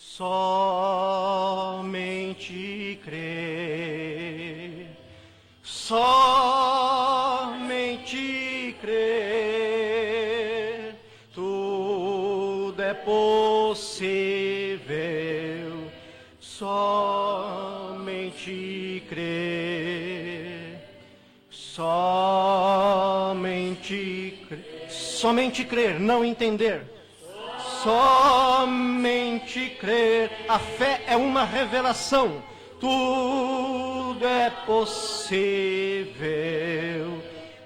Somente crer, somente crer, tudo é possível, somente crer, somente crer, não entender. Somente crer. A fé é uma revelação. Tudo é possível.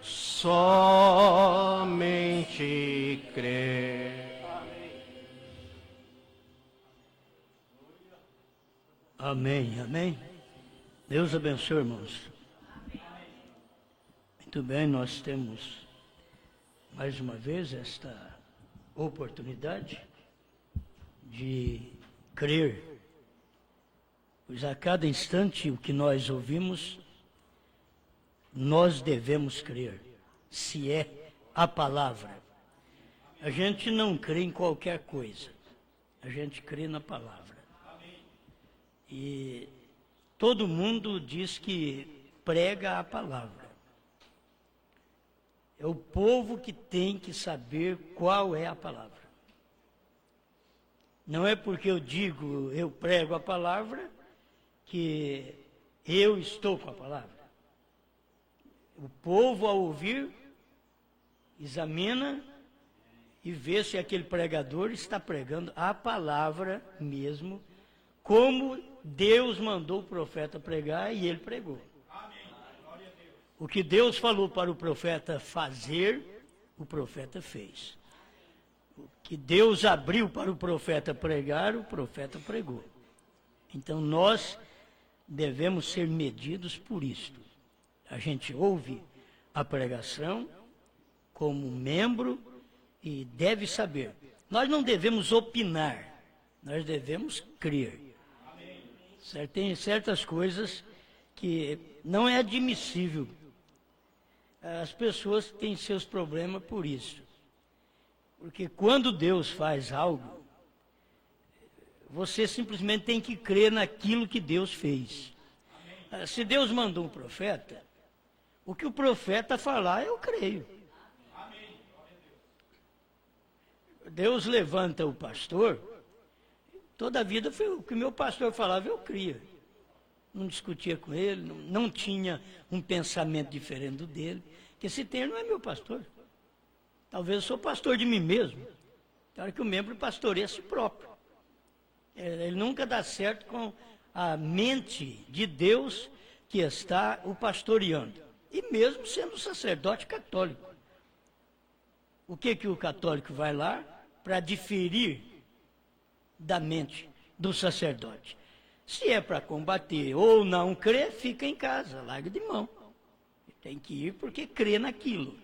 Somente crer. Amém, amém. Deus abençoe, irmãos. Muito bem, nós temos mais uma vez esta oportunidade de crer, pois a cada instante o que nós ouvimos, nós devemos crer, se é a palavra. A gente não crê em qualquer coisa, a gente crê na palavra. E todo mundo diz que prega a palavra. É o povo que tem que saber qual é a palavra. Não é porque eu digo, eu prego a palavra, que eu estou com a palavra. O povo, ao ouvir, examina e vê se aquele pregador está pregando a palavra mesmo, como Deus mandou o profeta pregar e ele pregou. O que Deus falou para o profeta fazer, o profeta fez. O que Deus abriu para o profeta pregar, o profeta pregou. Então nós devemos ser medidos por isto. A gente ouve a pregação como membro e deve saber. Nós não devemos opinar, nós devemos crer. Tem certas coisas que não é admissível. As pessoas têm seus problemas por isso. Porque quando Deus faz algo, você simplesmente tem que crer naquilo que Deus fez. Se Deus mandou um profeta, o que o profeta falar, eu creio. Deus levanta o pastor, toda a vida foi o que o meu pastor falava, eu cria. Não discutia com ele, não tinha um pensamento diferente do dele, que esse termo não é meu pastor. Talvez eu sou pastor de mim mesmo. Tem hora que o membro pastoreia a si próprio. Ele nunca dá certo com a mente de Deus que está o pastoreando. E mesmo sendo sacerdote católico. O que o católico vai lá para diferir da mente do sacerdote? Se é para combater ou não crer, fica em casa, larga de mão. Tem que ir porque crê naquilo.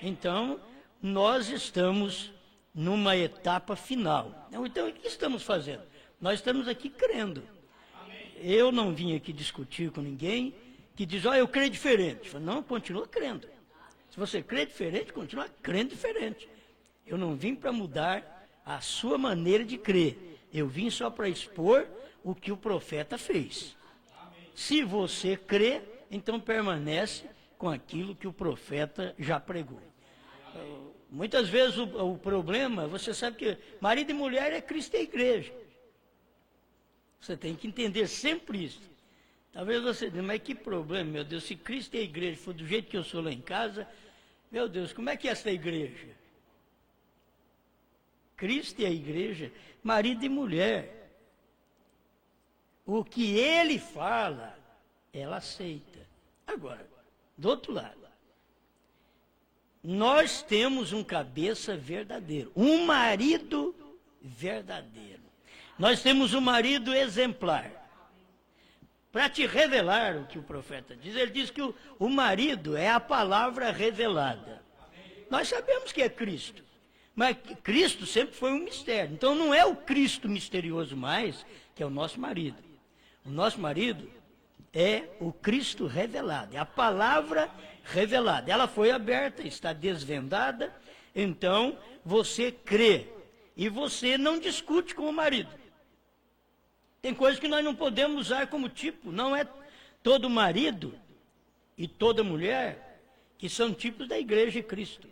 Então, nós estamos numa etapa final. Então, o que estamos fazendo? Nós estamos aqui crendo. Eu não vim aqui discutir com ninguém que diz, eu creio diferente. Não, continua crendo. Se você crê diferente, continua crendo diferente. Eu não vim para mudar a sua maneira de crer. Eu vim só para expor o que o profeta fez. Se você crê, então permanece com aquilo que o profeta já pregou. Muitas vezes o problema, você sabe que marido e mulher é Cristo e a igreja. Você tem que entender sempre isso. Talvez você diga, mas que problema, meu Deus, se Cristo e a igreja for do jeito que eu sou lá em casa, meu Deus, como é que é essa igreja? Cristo e a igreja, marido e mulher. O que ele fala, ela aceita. Agora, do outro lado, nós temos um cabeça verdadeiro, um marido verdadeiro. Nós temos um marido exemplar. Para te revelar o que o profeta diz, ele diz que o marido é a palavra revelada. Nós sabemos que é Cristo, mas Cristo sempre foi um mistério. Então não é o Cristo misterioso mais, que é o nosso marido. O nosso marido é o Cristo revelado, é a palavra revelada. Ela foi aberta, está desvendada, então você crê. E você não discute com o marido. Tem coisas que nós não podemos usar como tipo. Não é todo marido e toda mulher que são tipos da igreja de Cristo.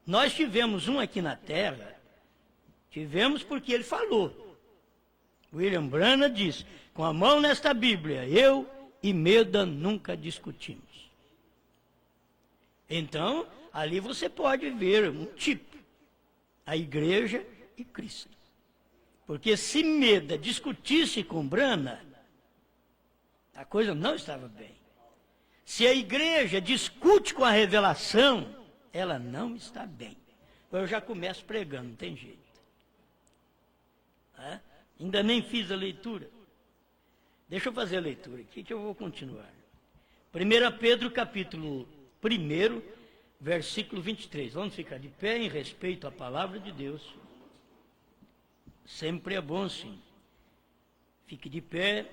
Nós tivemos um aqui na terra, tivemos porque ele falou. William Branham diz, com a mão nesta Bíblia, eu e Meda nunca discutimos. Então, ali você pode ver um tipo, a igreja e Cristo. Porque se Meda discutisse com Branham, a coisa não estava bem. Se a igreja discute com a revelação, ela não está bem. Eu já começo pregando, não tem jeito. Ainda nem fiz a leitura. Deixa eu fazer a leitura aqui que eu vou continuar. 1 Pedro capítulo 1, versículo 23. Vamos ficar de pé em respeito à palavra de Deus. Sempre é bom, sim. Fique de pé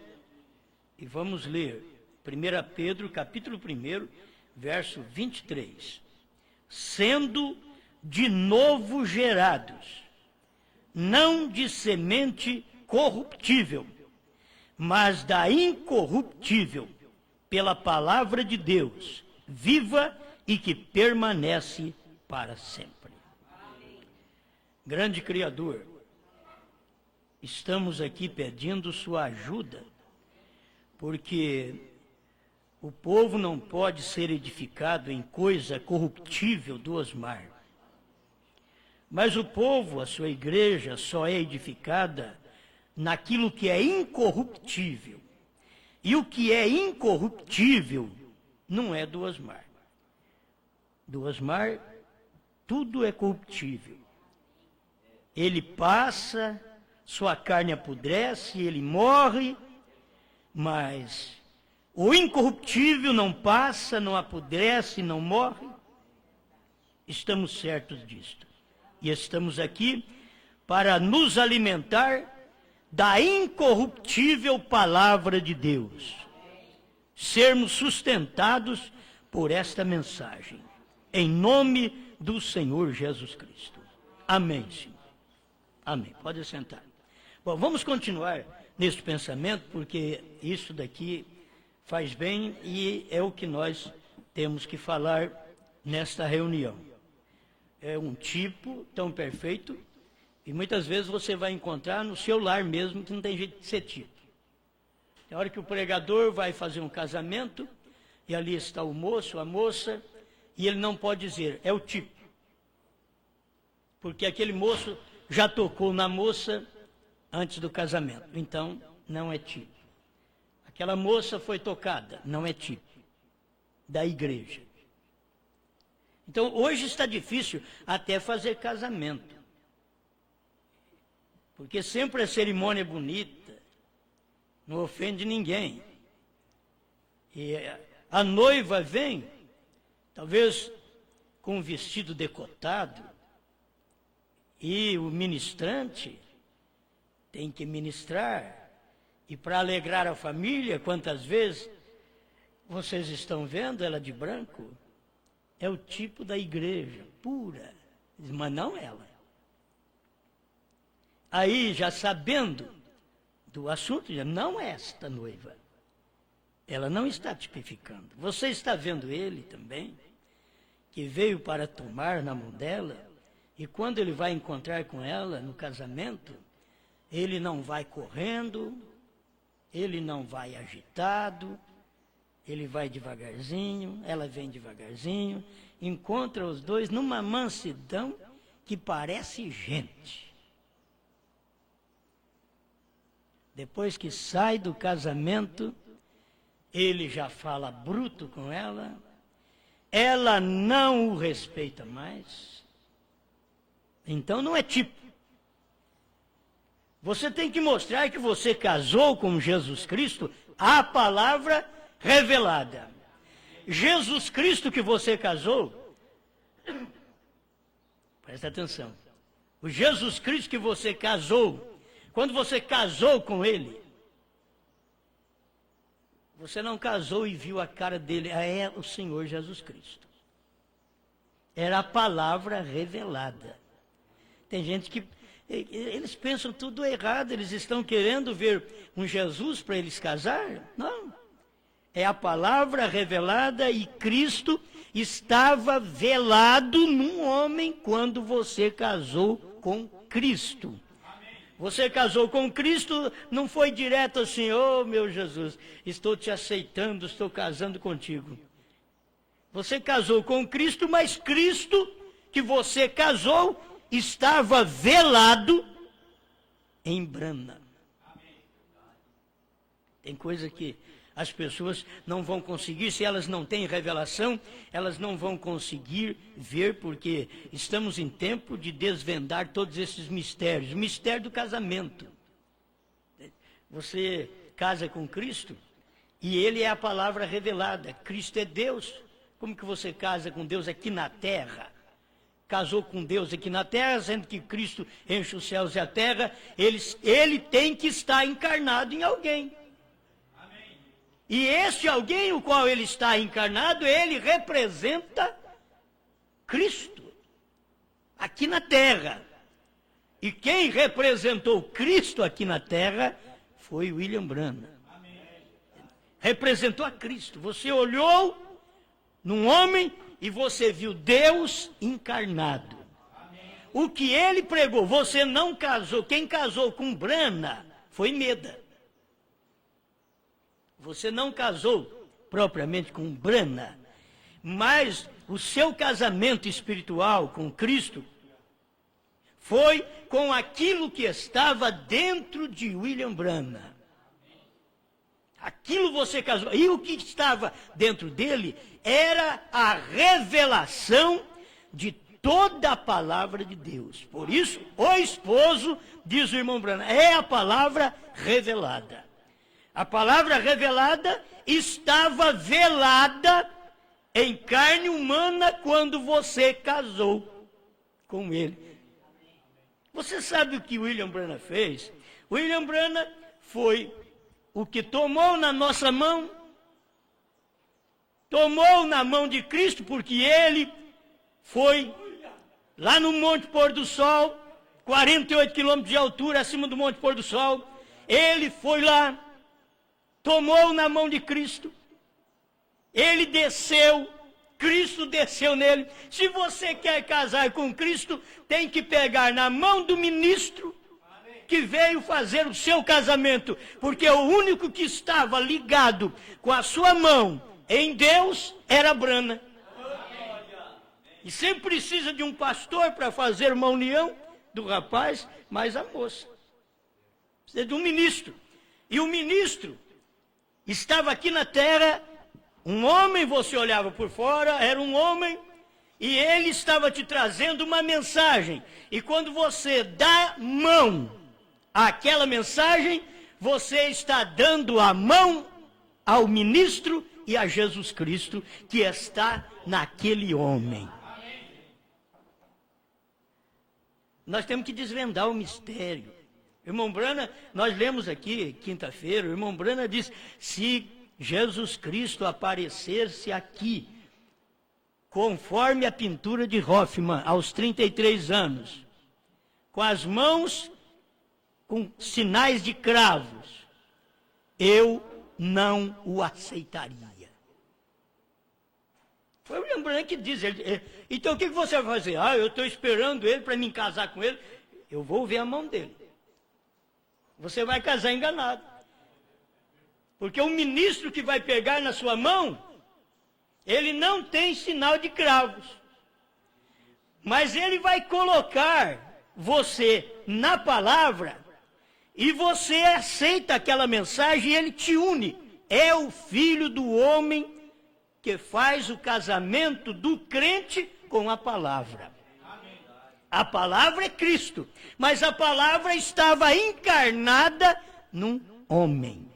e vamos ler 1 Pedro capítulo 1, verso 23. Sendo de novo gerados, não de semente corruptível, mas da incorruptível, pela palavra de Deus, viva e que permanece para sempre. Grande Criador, estamos aqui pedindo sua ajuda, porque o povo não pode ser edificado em coisa corruptível do osmar. Mas o povo, a sua igreja, só é edificada naquilo que é incorruptível. E o que é incorruptível não é do osmar. Do osmar, tudo é corruptível. Ele passa, sua carne apodrece, ele morre, mas o incorruptível não passa, não apodrece, não morre. Estamos certos disto. E estamos aqui para nos alimentar da incorruptível palavra de Deus. Sermos sustentados por esta mensagem. Em nome do Senhor Jesus Cristo. Amém, Senhor. Amém. Pode sentar. Bom, vamos continuar nesse pensamento, porque isso daqui faz bem e é o que nós temos que falar nesta reunião. É um tipo tão perfeito e muitas vezes você vai encontrar no seu lar mesmo que não tem jeito de ser tipo. Tem hora que o pregador vai fazer um casamento e ali está o moço, a moça, e ele não pode dizer, é o tipo. Porque aquele moço já tocou na moça antes do casamento, então não é tipo. Aquela moça foi tocada, não é tipo da igreja. Então, hoje está difícil até fazer casamento. Porque sempre a cerimônia é bonita, não ofende ninguém. E a noiva vem, talvez com um vestido decotado, e o ministrante tem que ministrar. E para alegrar a família, quantas vezes vocês estão vendo ela de branco? É o tipo da igreja, pura, mas não ela. Aí, já sabendo do assunto, já não é esta noiva. Ela não está tipificando. Você está vendo ele também, que veio para tomar na mão dela, e quando ele vai encontrar com ela no casamento, ele não vai correndo, ele não vai agitado, ele vai devagarzinho, ela vem devagarzinho, encontra os dois numa mansidão que parece gente. Depois que sai do casamento, ele já fala bruto com ela não o respeita mais. Então não é tipo. Você tem que mostrar que você casou com Jesus Cristo, a palavra revelada. Jesus Cristo que você casou, presta atenção, o Jesus Cristo que você casou, quando você casou com ele, você não casou e viu a cara dele, é o Senhor Jesus Cristo. Era a palavra revelada. Tem gente que Eles pensam tudo errado, eles estão querendo ver um Jesus para eles casar? Não. É a palavra revelada e Cristo estava velado num homem quando você casou com Cristo. Você casou com Cristo, não foi direto assim, oh meu Jesus, estou te aceitando, estou casando contigo. Você casou com Cristo, mas Cristo que você casou estava velado em brana. Tem coisa que as pessoas não vão conseguir, se elas não têm revelação, elas não vão conseguir ver, porque estamos em tempo de desvendar todos esses mistérios. O mistério do casamento. Você casa com Cristo e Ele é a palavra revelada. Cristo é Deus. Como que você casa com Deus aqui na terra? Casou com Deus aqui na terra, sendo que Cristo enche os céus e a terra, ele tem que estar encarnado em alguém. E esse alguém, o qual ele está encarnado, ele representa Cristo, aqui na terra. E quem representou Cristo aqui na terra foi William Branham. Representou a Cristo. Você olhou num homem e você viu Deus encarnado. O que ele pregou, você não casou. Quem casou com Branham foi Meda. Você não casou propriamente com Branham, mas o seu casamento espiritual com Cristo foi com aquilo que estava dentro de William Branham. Aquilo você casou. E o que estava dentro dele era a revelação de toda a palavra de Deus. Por isso, o esposo, diz o irmão Branham, é a palavra revelada. A palavra revelada estava velada em carne humana quando você casou com ele. Você sabe o que William Branham fez? William Branham foi o que tomou na nossa mão, tomou na mão de Cristo, porque ele foi lá no Monte Pôr do Sol, 48 quilômetros de altura acima do Monte Pôr do Sol. Ele foi lá, tomou na mão de Cristo, ele desceu, Cristo desceu nele. Se você quer casar com Cristo, tem que pegar na mão do ministro que veio fazer o seu casamento, porque o único que estava ligado com a sua mão em Deus era Branham. E sempre precisa de um pastor para fazer uma união do rapaz, mais a moça. Precisa de um ministro. E o ministro estava aqui na terra, um homem, você olhava por fora, era um homem, e ele estava te trazendo uma mensagem. E quando você dá mão àquela mensagem, você está dando a mão ao ministro e a Jesus Cristo que está naquele homem. Nós temos que desvendar o mistério. Irmão Branham, nós lemos aqui, quinta-feira, o irmão Branham diz, se Jesus Cristo aparecesse aqui, conforme a pintura de Hoffman, aos 33 anos, com as mãos com sinais de cravos, eu não o aceitaria. Foi o William Branham que diz, então o que você vai fazer? Eu estou esperando ele para me casar com ele, eu vou ver a mão dele. Você vai casar enganado. Porque o ministro que vai pegar na sua mão, ele não tem sinal de cravos. Mas ele vai colocar você na palavra e você aceita aquela mensagem e ele te une. É o filho do homem que faz o casamento do crente com a palavra. A palavra é Cristo, mas a palavra estava encarnada num homem.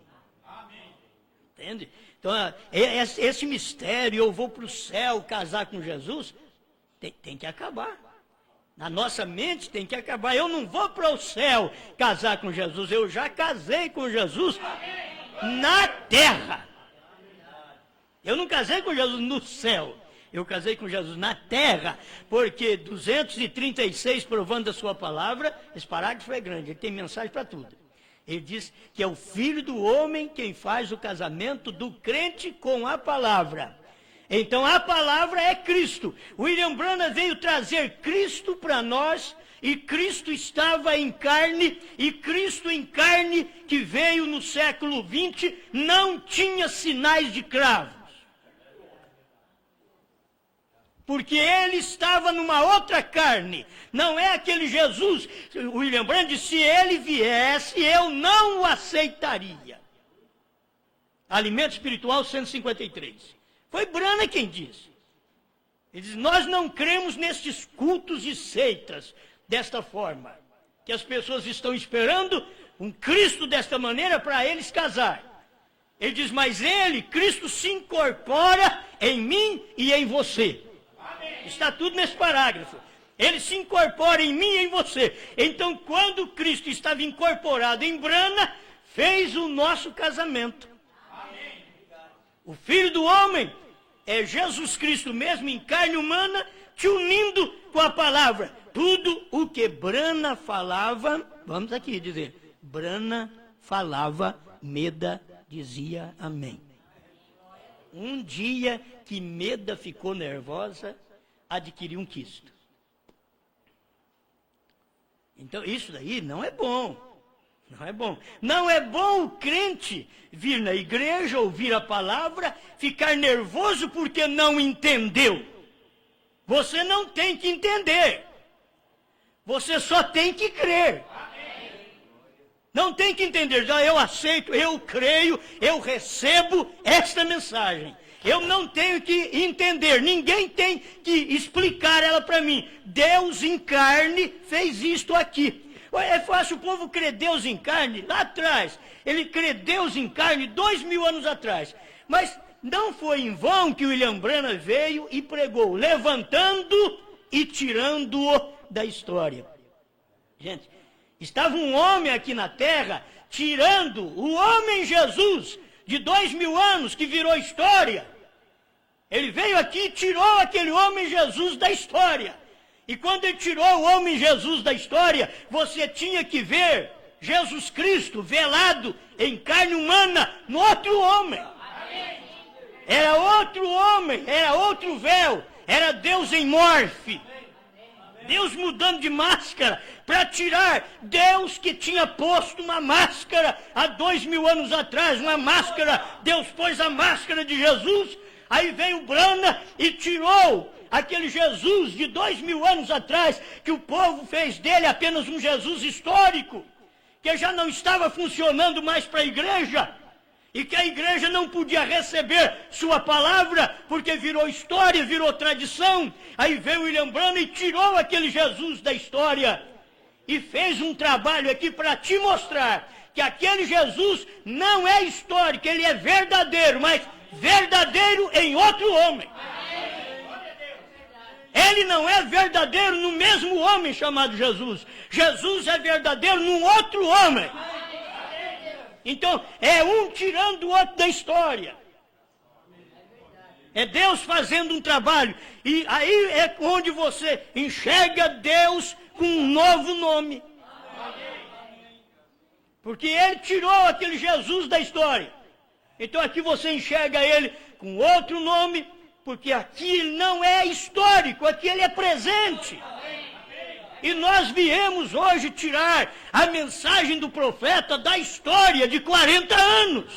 Entende? Então, esse mistério, eu vou para o céu casar com Jesus, tem que acabar. Na nossa mente tem que acabar. Eu não vou para o céu casar com Jesus, eu já casei com Jesus na terra. Eu não casei com Jesus no céu. Eu casei com Jesus na terra, porque 236 provando a sua palavra, esse parágrafo é grande, ele tem mensagem para tudo. Ele diz que é o Filho do homem quem faz o casamento do crente com a palavra. Então a palavra é Cristo. William Branham veio trazer Cristo para nós, e Cristo estava em carne, e Cristo em carne que veio no século XX não tinha sinais de cravos. Porque ele estava numa outra carne. Não é aquele Jesus. William Branham disse, se ele viesse, eu não o aceitaria. Alimento Espiritual 153. Foi Branham quem disse. Ele diz, nós não cremos nestes cultos e seitas desta forma. Que as pessoas estão esperando um Cristo desta maneira para eles casar. Ele diz, mas ele, Cristo, se incorpora em mim e em você. Está tudo nesse parágrafo. Ele se incorpora em mim e em você. Então, quando Cristo estava incorporado em Branham, fez o nosso casamento. Amém. O Filho do homem é Jesus Cristo mesmo, em carne humana, te unindo com a palavra. Tudo o que Branham falava, vamos aqui dizer, Branham falava, Meda dizia amém. Um dia que Meda ficou nervosa, adquiriu um quisto. Então, isso daí não é bom. Não é bom. Não é bom o crente vir na igreja, ouvir a palavra, ficar nervoso porque não entendeu. Você não tem que entender. Você só tem que crer. Não tem que entender. Eu aceito, eu creio, eu recebo esta mensagem. Eu não tenho que entender, ninguém tem que explicar ela para mim. Deus em carne fez isto aqui. É fácil o povo crer Deus em carne lá atrás. Ele crê Deus em carne 2000 anos atrás. Mas não foi em vão que William Branham veio e pregou, levantando e tirando-o da história. Gente, estava um homem aqui na terra, tirando o homem Jesus, de 2000 anos, que virou história. Ele veio aqui e tirou aquele homem Jesus da história. E quando ele tirou o homem Jesus da história, você tinha que ver Jesus Cristo velado em carne humana no outro homem. Era outro homem, era outro véu, era Deus em morfe. Deus mudando de máscara para tirar Deus que tinha posto uma máscara há 2000 anos atrás, uma máscara, Deus pôs a máscara de Jesus. Aí veio Branham e tirou aquele Jesus de 2000 anos atrás, que o povo fez dele apenas um Jesus histórico, que já não estava funcionando mais para a igreja, e que a igreja não podia receber sua palavra, porque virou história, virou tradição. Aí veio William Branham e tirou aquele Jesus da história, e fez um trabalho aqui para te mostrar que aquele Jesus não é histórico, ele é verdadeiro, mas verdadeiro em outro homem. Ele não é verdadeiro no mesmo homem chamado Jesus. Jesus é verdadeiro num outro homem. Então, é um tirando o outro da história. É Deus fazendo um trabalho. E aí é onde você enxerga Deus com um novo nome. Porque ele tirou aquele Jesus da história. Então aqui você enxerga ele com outro nome, porque aqui ele não é histórico, aqui ele é presente. E nós viemos hoje tirar a mensagem do profeta da história de 40 anos.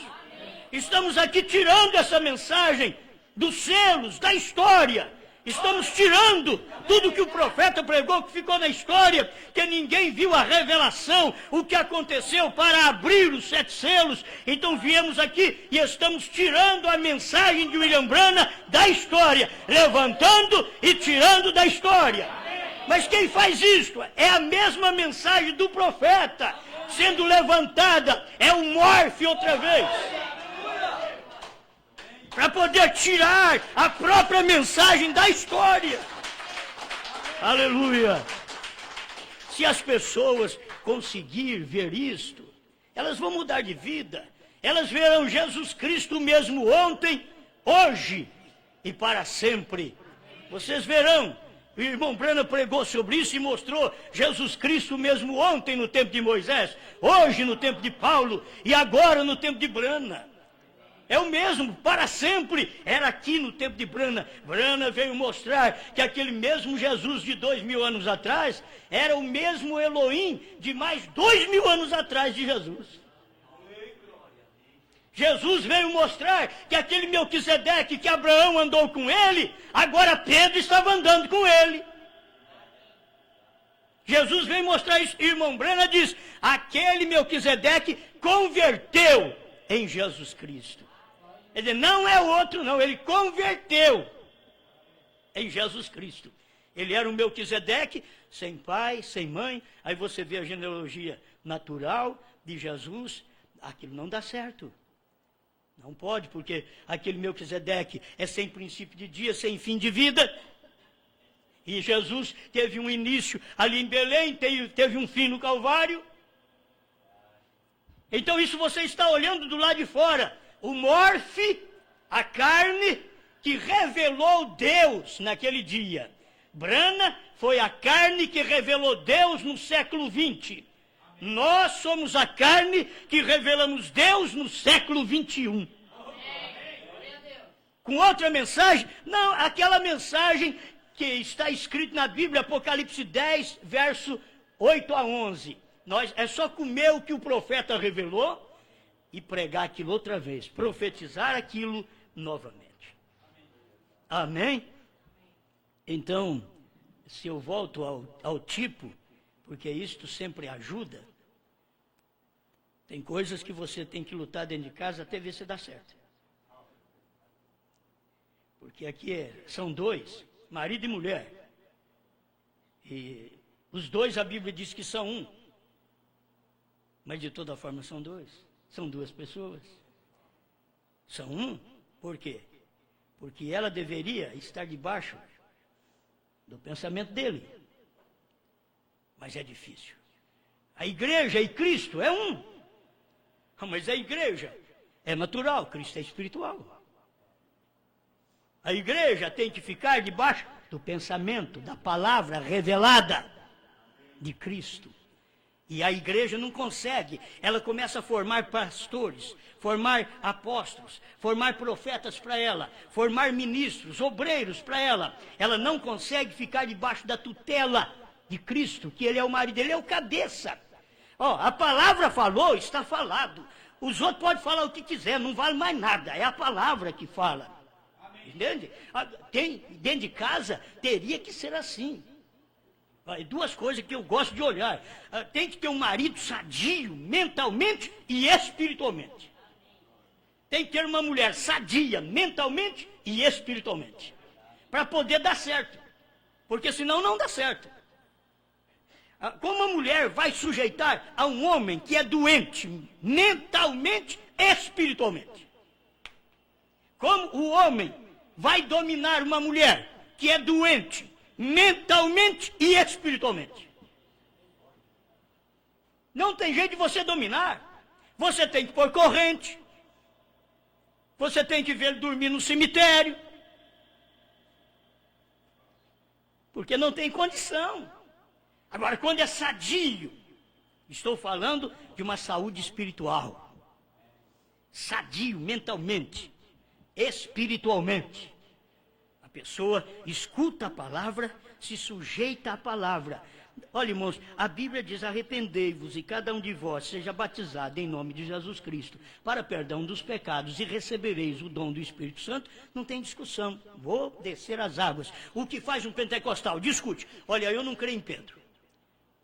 Estamos aqui tirando essa mensagem dos selos, da história. Estamos tirando tudo que o profeta pregou, que ficou na história, que ninguém viu a revelação, o que aconteceu para abrir os 7 selos. Então viemos aqui e estamos tirando a mensagem de William Branham da história, levantando e tirando da história. Mas quem faz isto é a mesma mensagem do profeta, sendo levantada, é o morfe outra vez. Para poder tirar a própria mensagem da história. Aleluia! Se as pessoas conseguirem ver isto, elas vão mudar de vida. Elas verão Jesus Cristo mesmo ontem, hoje e para sempre. Vocês verão, o irmão Brana pregou sobre isso e mostrou Jesus Cristo mesmo ontem no tempo de Moisés, hoje no tempo de Paulo e agora no tempo de Brana. É o mesmo, para sempre. Era aqui no tempo de Brana. Brana veio mostrar que aquele mesmo Jesus de 2000 anos atrás era o mesmo Elohim de mais 2000 anos atrás de Jesus. Jesus veio mostrar que aquele Melquisedeque que Abraão andou com ele, agora Pedro estava andando com ele. Jesus veio mostrar isso. Irmão Brana diz, aquele Melquisedeque converteu em Jesus Cristo. Ele não é outro, não, ele converteu em Jesus Cristo. Ele era um Melquisedeque, sem pai, sem mãe. Aí você vê a genealogia natural de Jesus, aquilo não dá certo. Não pode, porque aquele Melquisedeque é sem princípio de dia, sem fim de vida. E Jesus teve um início ali em Belém, teve um fim no Calvário. Então isso você está olhando do lado de fora. O morfe, a carne que revelou Deus naquele dia. Brana foi a carne que revelou Deus no século 20. Nós somos a carne que revelamos Deus no século 21. Com outra mensagem? Não, aquela mensagem que está escrita na Bíblia, Apocalipse 10, verso 8 a 11. É só comer o que o profeta revelou e pregar aquilo outra vez, profetizar aquilo novamente. Amém? Então, se eu volto ao tipo, porque isto sempre ajuda, tem coisas que você tem que lutar dentro de casa até ver se dá certo. Porque aqui são dois, marido e mulher. E os dois a Bíblia diz que são um. Mas de toda forma são dois. São duas pessoas. São um. Por quê? Porque ela deveria estar debaixo do pensamento dele. Mas é difícil. A igreja e Cristo é um. Mas a igreja é natural, Cristo é espiritual. A igreja tem que ficar debaixo do pensamento, da palavra revelada de Cristo. E a igreja não consegue, ela começa a formar pastores, formar apóstolos, formar profetas para ela, formar ministros, obreiros para ela. Ela não consegue ficar debaixo da tutela de Cristo, que ele é o marido, ele é o cabeça. A palavra falou, está falado. Os outros podem falar o que quiser, não vale mais nada, é a palavra que fala. Entende? Dentro de casa teria que ser assim. Duas coisas que eu gosto de olhar. Tem que ter um marido sadio, mentalmente e espiritualmente. Tem que ter uma mulher sadia, mentalmente e espiritualmente. Para poder dar certo. Porque senão não dá certo. Como a mulher vai sujeitar a um homem que é doente, mentalmente e espiritualmente? Como o homem vai dominar uma mulher que é doente, mentalmente e espiritualmente? Não tem jeito de você dominar. Você tem que pôr corrente. Você tem que ver ele dormir no cemitério. Porque não tem condição. Agora, quando é sadio, estou falando de uma saúde espiritual. Sadio mentalmente, espiritualmente. A pessoa escuta a palavra, se sujeita à palavra. Olha, irmãos, a Bíblia diz, arrependei-vos e cada um de vós seja batizado em nome de Jesus Cristo para perdão dos pecados e recebereis o dom do Espírito Santo. Não tem discussão, vou descer as águas. O que faz um pentecostal? Discute. Olha, eu não creio em Pedro.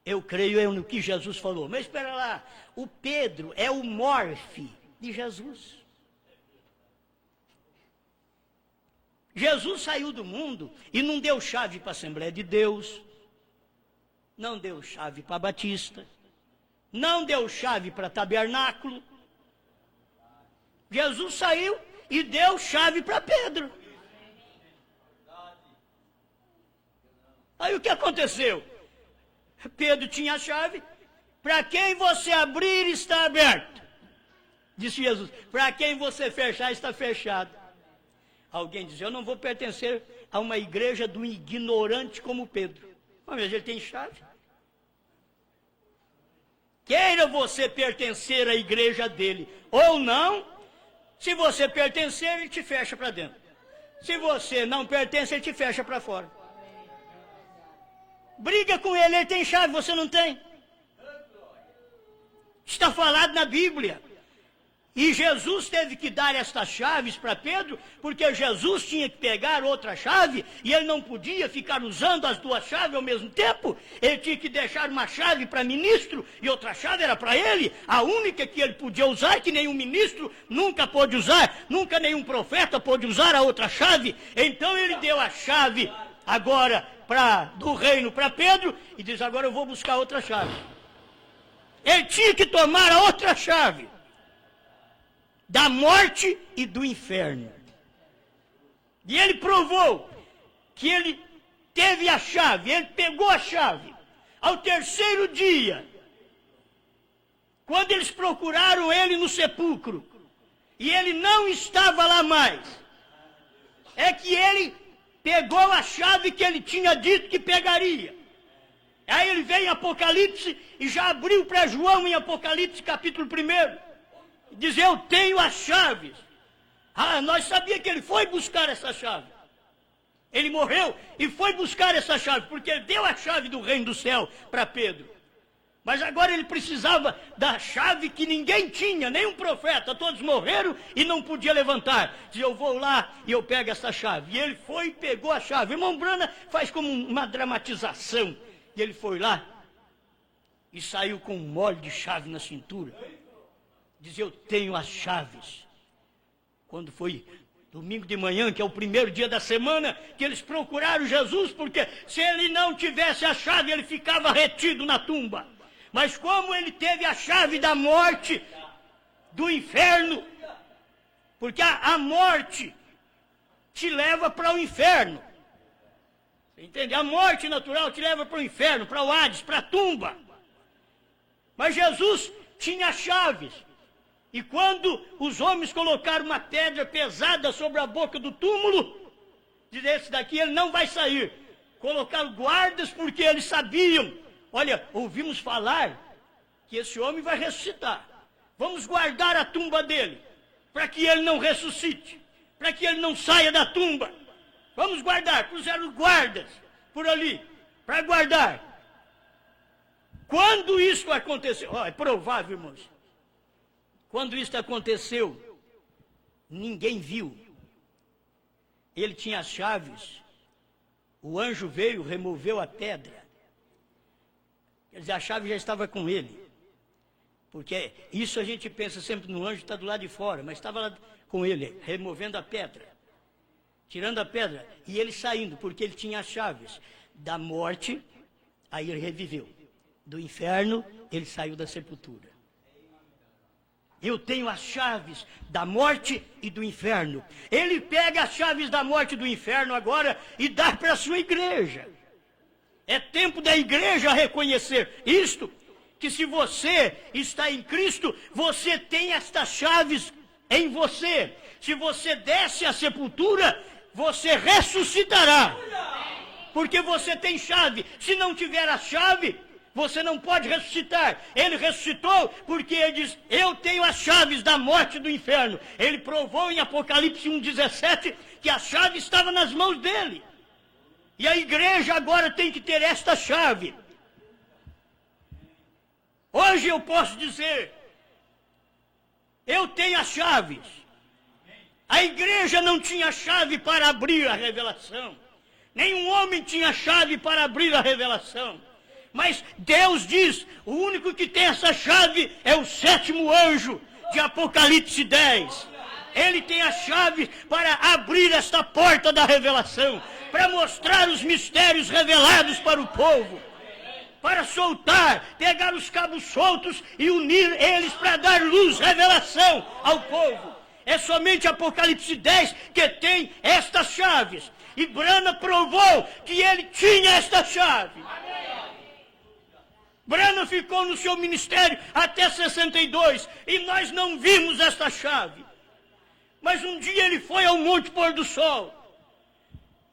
Eu creio no que Jesus falou. Mas espera lá, o Pedro é o morfe de Jesus. Jesus saiu do mundo e não deu chave para a Assembleia de Deus, não deu chave para Batista, não deu chave para Tabernáculo. Jesus saiu e deu chave para Pedro. Aí o que aconteceu? Pedro tinha a chave, para quem você abrir está aberto, disse Jesus, para quem você fechar está fechado. Alguém diz, eu não vou pertencer a uma igreja do ignorante como Pedro. Mas ele tem chave. Queira você pertencer à igreja dele ou não, se você pertencer, ele te fecha para dentro. Se você não pertence, ele te fecha para fora. Briga com ele, ele tem chave, você não tem. Está falado na Bíblia. E Jesus teve que dar estas chaves para Pedro, porque Jesus tinha que pegar outra chave, e ele não podia ficar usando as duas chaves ao mesmo tempo. Ele tinha que deixar uma chave para ministro, e outra chave era para ele. A única que ele podia usar, que nenhum ministro nunca pôde usar, nunca nenhum profeta pôde usar a outra chave. Então ele deu a chave agora do reino para Pedro, e diz, agora eu vou buscar outra chave. Ele tinha que tomar a outra chave da morte e do inferno. E ele provou que ele teve a chave, ele pegou a chave. Ao terceiro dia, quando eles procuraram ele no sepulcro, e ele não estava lá mais, é que ele pegou a chave que ele tinha dito que pegaria. Aí ele veio em Apocalipse e já abriu para João em Apocalipse capítulo 1. Diz, eu tenho as chaves. Nós sabíamos que ele foi buscar essa chave. Ele morreu e foi buscar essa chave, porque ele deu a chave do reino do céu para Pedro. Mas agora ele precisava da chave que ninguém tinha, nenhum profeta, todos morreram e não podia levantar. Diz, eu vou lá e eu pego essa chave. E ele foi e pegou a chave. Irmão Brana faz como uma dramatização. E ele foi lá e saiu com um molho de chave na cintura. Diz, eu tenho as chaves. Quando foi domingo de manhã, que é o primeiro dia da semana, que eles procuraram Jesus, porque se ele não tivesse a chave, ele ficava retido na tumba. Mas como ele teve a chave da morte, do inferno, porque a morte te leva para o inferno. Você entende? A morte natural te leva para o inferno, para o Hades, para a tumba. Mas Jesus tinha chaves. E quando os homens colocaram uma pedra pesada sobre a boca do túmulo, diz, esse daqui ele não vai sair. Colocaram guardas porque eles sabiam. Olha, ouvimos falar que esse homem vai ressuscitar. Vamos guardar a tumba dele, para que ele não ressuscite, para que ele não saia da tumba. Vamos guardar. Puseram guardas por ali, para guardar. Quando isso aconteceu, é provável, irmãos. Quando isso aconteceu, ninguém viu. Ele tinha as chaves. O anjo veio, removeu a pedra. Quer dizer, a chave já estava com ele. Porque isso a gente pensa sempre no anjo, está do lado de fora, mas estava lá com ele, removendo a pedra, tirando a pedra, e ele saindo, porque ele tinha as chaves da morte, aí ele reviveu. Do inferno, ele saiu da sepultura. Eu tenho as chaves da morte e do inferno. Ele pega as chaves da morte e do inferno agora e dá para a sua igreja. É tempo da igreja reconhecer isto, que se você está em Cristo, você tem estas chaves em você. Se você desce à sepultura, você ressuscitará. Porque você tem chave. Se não tiver a chave, você não pode ressuscitar. Ele ressuscitou porque ele diz, eu tenho as chaves da morte e do inferno. Ele provou em Apocalipse 1,17 que a chave estava nas mãos dele. E a igreja agora tem que ter esta chave. Hoje eu posso dizer, eu tenho as chaves. A igreja não tinha chave para abrir a revelação. Nenhum homem tinha chave para abrir a revelação. Mas Deus diz, o único que tem essa chave é o sétimo anjo de Apocalipse 10. Ele tem a chave para abrir esta porta da revelação, para mostrar os mistérios revelados para o povo, para soltar, pegar os cabos soltos e unir eles para dar luz, revelação ao povo. É somente Apocalipse 10 que tem estas chaves. E Brana provou que ele tinha esta chave. Brana ficou no seu ministério até 62 e nós não vimos esta chave. Mas um dia ele foi ao Monte Pôr do Sol.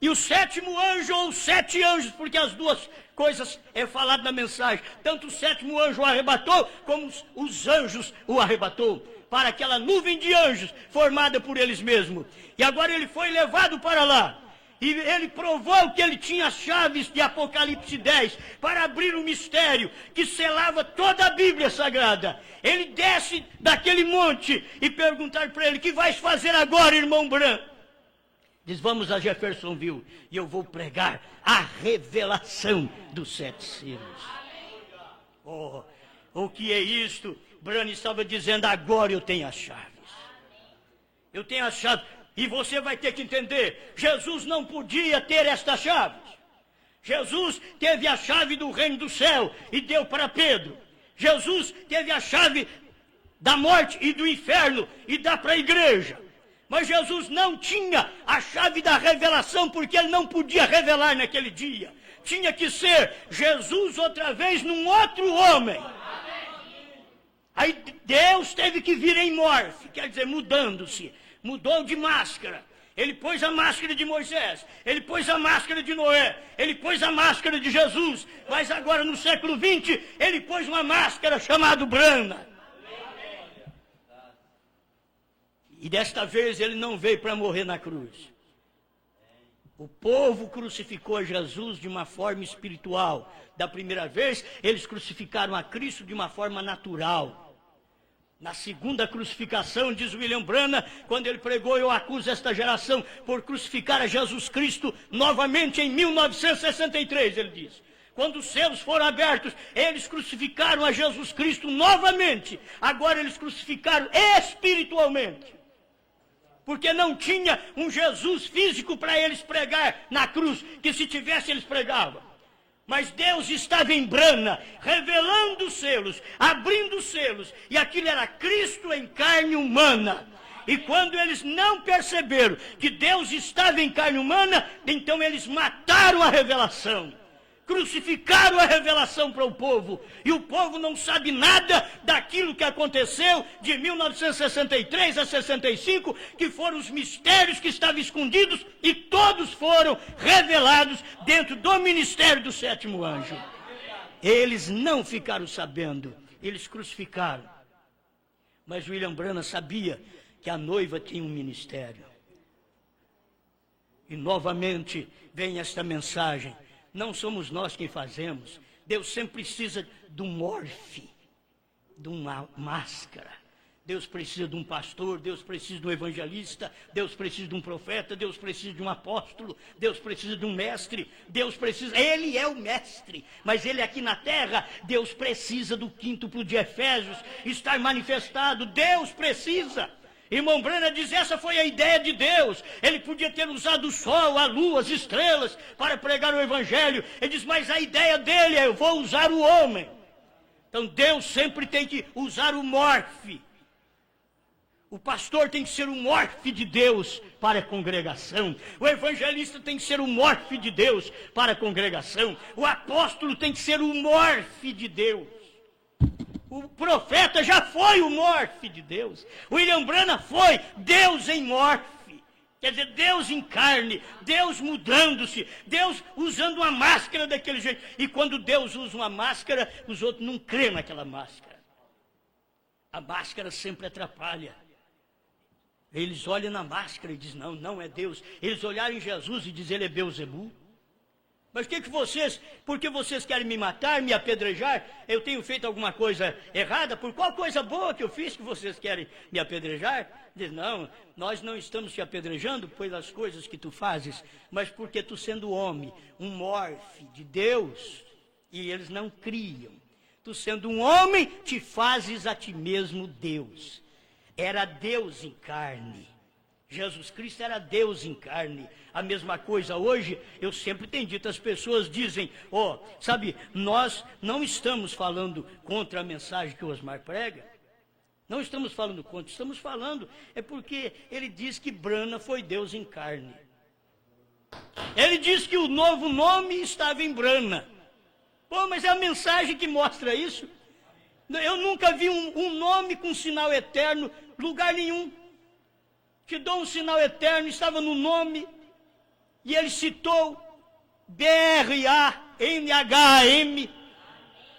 E o sétimo anjo, ou os 7 anjos, porque as duas coisas é falado na mensagem, tanto o sétimo anjo o arrebatou, como os anjos o arrebatou, para aquela nuvem de anjos formada por eles mesmos. E agora ele foi levado para lá. E ele provou que ele tinha as chaves de Apocalipse 10 para abrir o mistério que selava toda a Bíblia Sagrada. Ele desce daquele monte e perguntar para ele: que vais fazer agora, irmão Branco? Diz: vamos a Jeffersonville e eu vou pregar a revelação dos 7 selos. Oh, o que é isto? Branham estava dizendo: agora eu tenho as chaves. Eu tenho as chaves. E você vai ter que entender, Jesus não podia ter estas chaves. Jesus teve a chave do reino do céu e deu para Pedro. Jesus teve a chave da morte e do inferno e dá para a igreja. Mas Jesus não tinha a chave da revelação, porque ele não podia revelar naquele dia. Tinha que ser Jesus outra vez num outro homem. Aí Deus teve que vir em morfe, quer dizer, mudando-se. Mudou de máscara. Ele pôs a máscara de Moisés, ele pôs a máscara de Noé, ele pôs a máscara de Jesus. Mas agora no século 20, ele pôs uma máscara chamada Brana. E desta vez ele não veio para morrer na cruz. O povo crucificou Jesus de uma forma espiritual. Da primeira vez, eles crucificaram a Cristo de uma forma natural. Na segunda crucificação, diz William Branham, quando ele pregou: eu acuso esta geração por crucificar a Jesus Cristo novamente em 1963, ele diz. Quando os selos foram abertos, eles crucificaram a Jesus Cristo novamente. Agora eles crucificaram espiritualmente. Porque não tinha um Jesus físico para eles pregar na cruz, que se tivesse eles pregavam. Mas Deus estava em Brana, revelando os selos, abrindo os selos, e aquilo era Cristo em carne humana. E quando eles não perceberam que Deus estava em carne humana, então eles mataram a revelação. Crucificaram a revelação para o povo. E o povo não sabe nada daquilo que aconteceu de 1963 a 65, que foram os mistérios que estavam escondidos, e todos foram revelados dentro do ministério do sétimo anjo. Eles não ficaram sabendo, eles crucificaram. Mas William Branham sabia que a noiva tinha um ministério. E novamente vem esta mensagem: não somos nós quem fazemos. Deus sempre precisa de um morfe, de uma máscara. Deus precisa de um pastor, Deus precisa de um evangelista, Deus precisa de um profeta, Deus precisa de um apóstolo, Deus precisa de um mestre, Deus precisa... Ele é o mestre, mas ele aqui na terra, Deus precisa do quíntuplo de Efésios estar manifestado. Deus precisa. Irmão Branham diz: essa foi a ideia de Deus. Ele podia ter usado o sol, a lua, as estrelas para pregar o evangelho. Ele diz: mas a ideia dele é: eu vou usar o homem. Então Deus sempre tem que usar o morfe. O pastor tem que ser o morfe de Deus para a congregação. O evangelista tem que ser o morfe de Deus para a congregação. O apóstolo tem que ser o morfe de Deus. O profeta já foi o morfe de Deus. O William Branham foi Deus em morfe. Quer dizer, Deus em carne, Deus mudando-se, Deus usando uma máscara daquele jeito. E quando Deus usa uma máscara, os outros não crêem naquela máscara. A máscara sempre atrapalha. Eles olham na máscara e dizem: não, não é Deus. Eles olharam em Jesus e dizem: ele é Beuzebu. Mas que vocês, porque vocês querem me matar, me apedrejar? Eu tenho feito alguma coisa errada? Por qual coisa boa que eu fiz que vocês querem me apedrejar? Diz: não, nós não estamos te apedrejando pelas coisas que tu fazes, mas porque tu, sendo homem, um morfe de Deus, e eles não criam. Tu, sendo um homem, te fazes a ti mesmo Deus. Era Deus em carne. Jesus Cristo era Deus em carne. A mesma coisa hoje, eu sempre tenho dito, as pessoas dizem: sabe, nós não estamos falando contra a mensagem que o Osmar prega. Não estamos falando contra, estamos falando, é porque ele diz que Branham foi Deus em carne. Ele diz que o novo nome estava em Branham. Mas é a mensagem que mostra isso. Eu nunca vi um nome com sinal eterno, lugar nenhum. Te dou um sinal eterno, estava no nome, e ele citou B-R-A-N-H-A-M.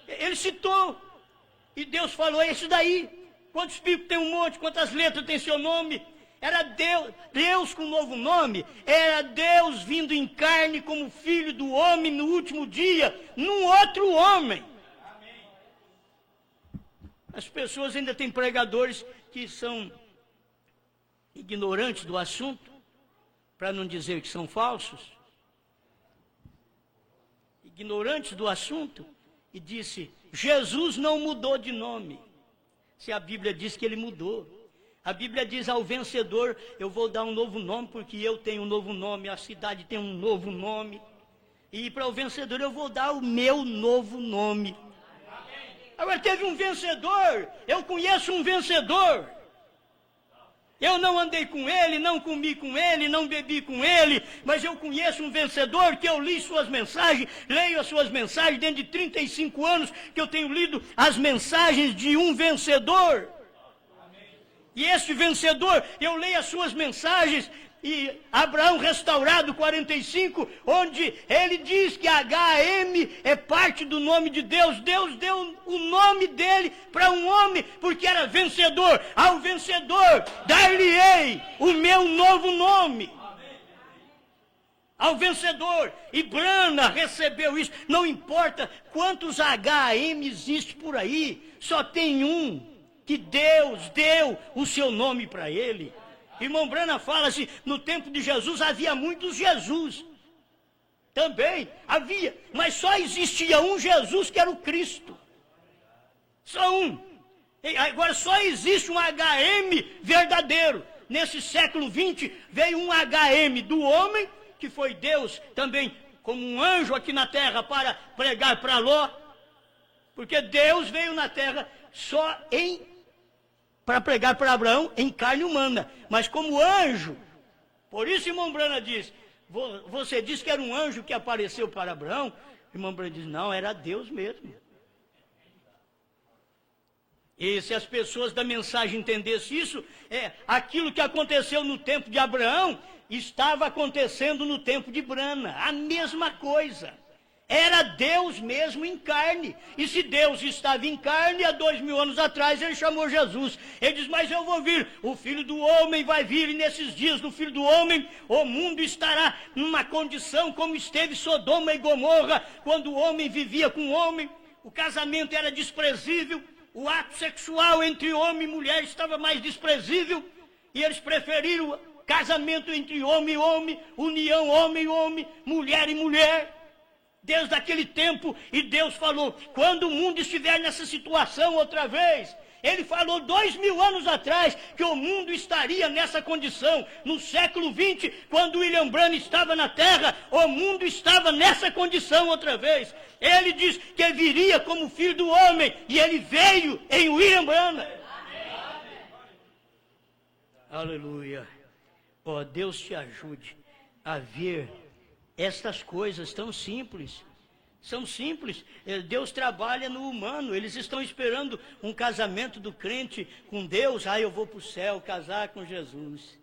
Ele citou, e Deus falou, é isso daí. Quantos picos tem um monte, quantas letras tem seu nome? Era Deus com um novo nome, era Deus vindo em carne como filho do homem no último dia, num outro homem. As pessoas ainda têm pregadores que são ignorantes do assunto, para não dizer que são falsos, ignorantes do assunto, e disse, Jesus não mudou de nome, se a Bíblia diz que ele mudou. A Bíblia diz ao vencedor, eu vou dar um novo nome, porque eu tenho um novo nome, a cidade tem um novo nome, e para o vencedor eu vou dar o meu novo nome. Agora teve um vencedor, eu conheço um vencedor. Eu não andei com ele, não comi com ele, não bebi com ele, mas eu conheço um vencedor que eu li suas mensagens, leio as suas mensagens, dentro de 35 anos que eu tenho lido as mensagens de um vencedor. E este vencedor, eu leio as suas mensagens, e Abraão restaurado 45, onde ele diz que H-M é parte do nome de Deus. Deus deu o nome dele para um homem, porque era vencedor. Ao vencedor dar-lhe-ei o meu novo nome. Ao vencedor. E Brana recebeu isso. Não importa quantos H-M existem por aí, só tem um que Deus deu o seu nome para ele. Irmão Brana fala assim, no tempo de Jesus havia muitos Jesus. Também havia, mas só existia um Jesus que era o Cristo. Só um. E agora só existe um HM verdadeiro. Nesse século 20 veio um HM do homem, que foi Deus também como um anjo aqui na terra para pregar para Ló. Porque Deus veio na terra só para pregar para Abraão em carne humana, mas como anjo. Por isso, irmão Brana diz, você disse que era um anjo que apareceu para Abraão. Irmão Brana diz, não, era Deus mesmo. E se as pessoas da mensagem entendessem isso, aquilo que aconteceu no tempo de Abraão, estava acontecendo no tempo de Brana, a mesma coisa. Era Deus mesmo em carne. E se Deus estava em carne, há 2000 anos atrás, ele chamou Jesus. Ele diz, mas eu vou vir, o Filho do Homem vai vir, e nesses dias do Filho do Homem, o mundo estará numa condição como esteve Sodoma e Gomorra, quando o homem vivia com o homem, o casamento era desprezível, o ato sexual entre homem e mulher estava mais desprezível, e eles preferiram casamento entre homem e homem, união homem e homem, mulher e mulher. Desde aquele tempo, e Deus falou, quando o mundo estiver nessa situação outra vez, ele falou 2000 anos atrás que o mundo estaria nessa condição. No século 20, quando William Branham estava na terra, o mundo estava nessa condição outra vez. Ele diz que ele viria como filho do homem, e ele veio em William Branham. Aleluia. Ó, Deus te ajude a ver estas coisas tão simples, são simples. Deus trabalha no humano. Eles estão esperando um casamento do crente com Deus. Eu vou para o céu casar com Jesus.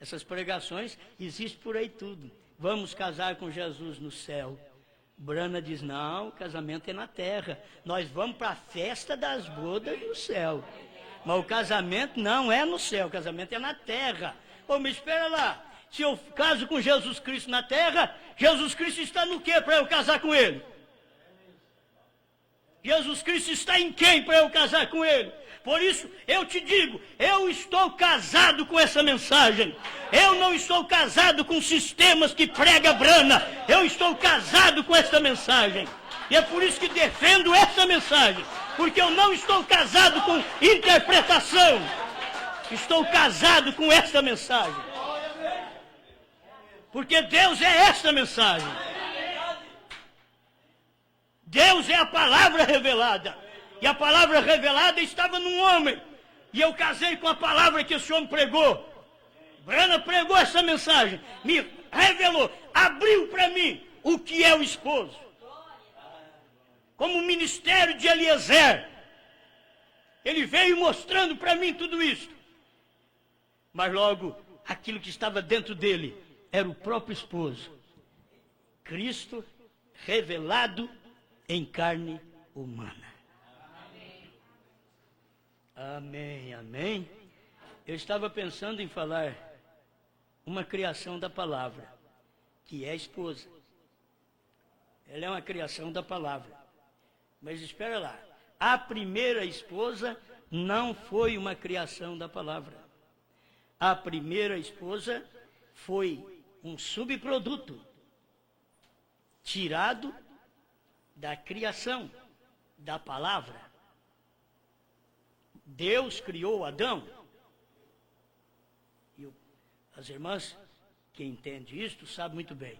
Essas pregações existem por aí tudo. Vamos casar com Jesus no céu. Brana diz, não, o casamento é na terra. Nós vamos para a festa das bodas no céu. Mas o casamento não é no céu, o casamento é na terra. Me espera lá. Se eu caso com Jesus Cristo na terra, Jesus Cristo está no quê para eu casar com ele? Jesus Cristo está em quem para eu casar com ele? Por isso, eu te digo, eu estou casado com essa mensagem. Eu não estou casado com sistemas que prega Brana. Eu estou casado com essa mensagem. E é por isso que defendo essa mensagem. Porque eu não estou casado com interpretação. Estou casado com essa mensagem. Porque Deus é esta mensagem. Deus é a palavra revelada. E a palavra revelada estava num homem. E eu casei com a palavra que esse homem pregou. Brana pregou essa mensagem. Me revelou. Abriu para mim o que é o esposo. Como o ministério de Eliezer. Ele veio mostrando para mim tudo isso. Mas logo, aquilo que estava dentro dele era o próprio esposo. Cristo revelado em carne humana. Amém, amém. Eu estava pensando em falar uma criação da palavra, que é a esposa. Ela é uma criação da palavra. Mas espera lá, a primeira esposa não foi uma criação da palavra. A primeira esposa foi um subproduto tirado da criação da palavra. Deus criou Adão. E as irmãs que entendem isto sabem muito bem.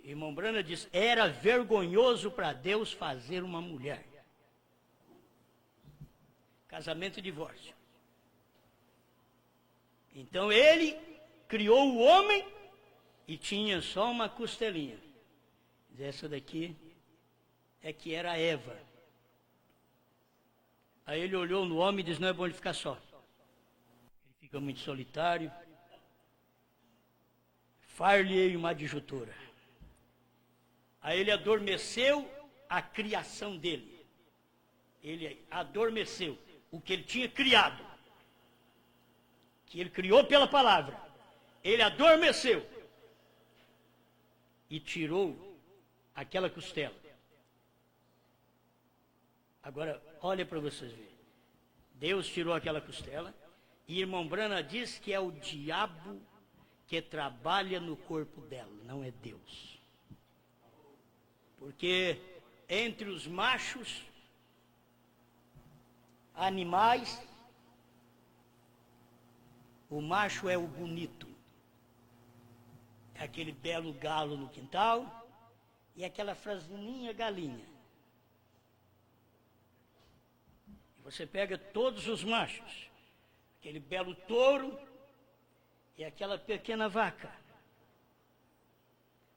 Irmão Brana diz, era vergonhoso para Deus fazer uma mulher. Casamento e divórcio. Então ele criou o homem e tinha só uma costelinha. Essa daqui é que era Eva. Aí ele olhou no homem e disse, não é bom ele ficar só. Ele fica muito solitário. Far-lhe uma adjutora. Aí ele adormeceu a criação dele. Ele adormeceu o que ele tinha criado. Que ele criou pela palavra. Ele adormeceu. E tirou aquela costela. Agora, olha para vocês verem. Deus tirou aquela costela. E irmão Brana diz que é o diabo que trabalha no corpo dela, não é Deus. Porque entre os machos animais, o macho é o bonito. É aquele belo galo no quintal e aquela franzininha galinha. E você pega todos os machos, aquele belo touro e aquela pequena vaca.